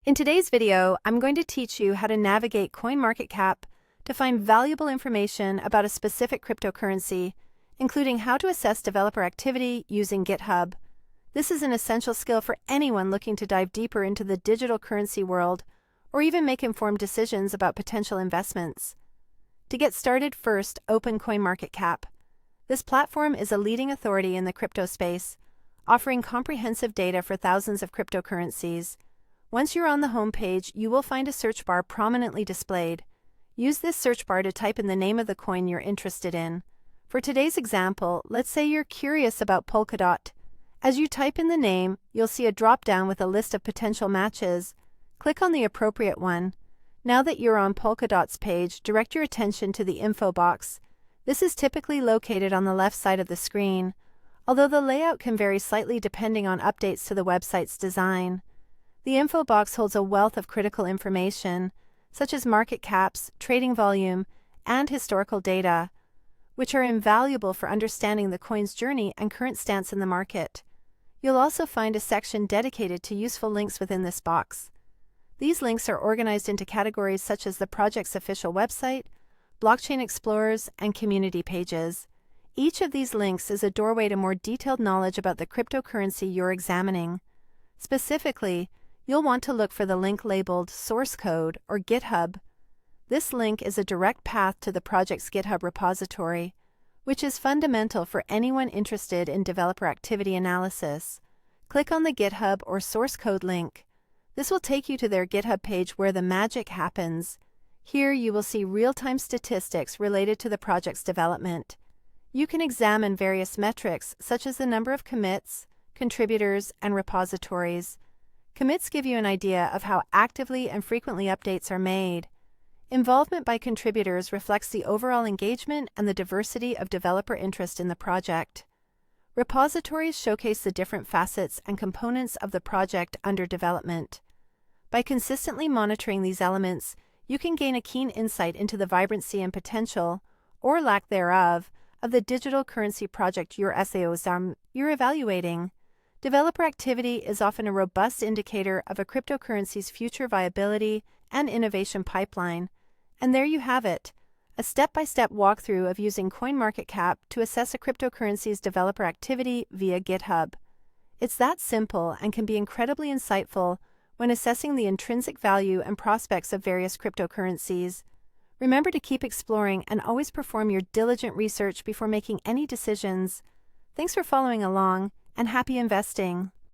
In today's video, I'm going to teach you how to navigate CoinMarketCap to find valuable information about a specific cryptocurrency, including how to assess developer activity using GitHub. This is an essential skill for anyone looking to dive deeper into the digital currency world or even make informed decisions about potential investments. To get started, first, open CoinMarketCap. This platform is a leading authority in the crypto space, offering comprehensive data for thousands of cryptocurrencies. Once you're on the home page, you will find a search bar prominently displayed. Use this search bar to type in the name of the coin you're interested in. For today's example, let's say you're curious about Polkadot. As you type in the name, you'll see a drop-down with a list of potential matches. Click on the appropriate one. Now that you're on Polkadot's page, direct your attention to the info box. This is typically located on the left side of the screen, although the layout can vary slightly depending on updates to the website's design. The info box holds a wealth of critical information, such as market caps, trading volume, and historical data, which are invaluable for understanding the coin's journey and current stance in the market. You'll also find a section dedicated to useful links within this box. These links are organized into categories such as the project's official website, blockchain explorers, and community pages. Each of these links is a doorway to more detailed knowledge about the cryptocurrency you're examining. Specifically, you'll want to look for the link labeled Source Code or GitHub. This link is a direct path to the project's GitHub repository, which is fundamental for anyone interested in developer activity analysis. Click on the GitHub or Source Code link. This will take you to their GitHub page where the magic happens. Here you will see real-time statistics related to the project's development. You can examine various metrics such as the number of commits, contributors, and repositories. Commits give you an idea of how actively and frequently updates are made. Involvement by contributors reflects the overall engagement and the diversity of developer interest in the project. Repositories showcase the different facets and components of the project under development. By consistently monitoring these elements, you can gain a keen insight into the vibrancy and potential, or lack thereof, of the digital currency project you're evaluating. Developer activity is often a robust indicator of a cryptocurrency's future viability and innovation pipeline. And there you have it, a step-by-step walkthrough of using CoinMarketCap to assess a cryptocurrency's developer activity via GitHub. It's that simple and can be incredibly insightful when assessing the intrinsic value and prospects of various cryptocurrencies. Remember to keep exploring and always perform your diligent research before making any decisions. Thanks for following along, and happy investing!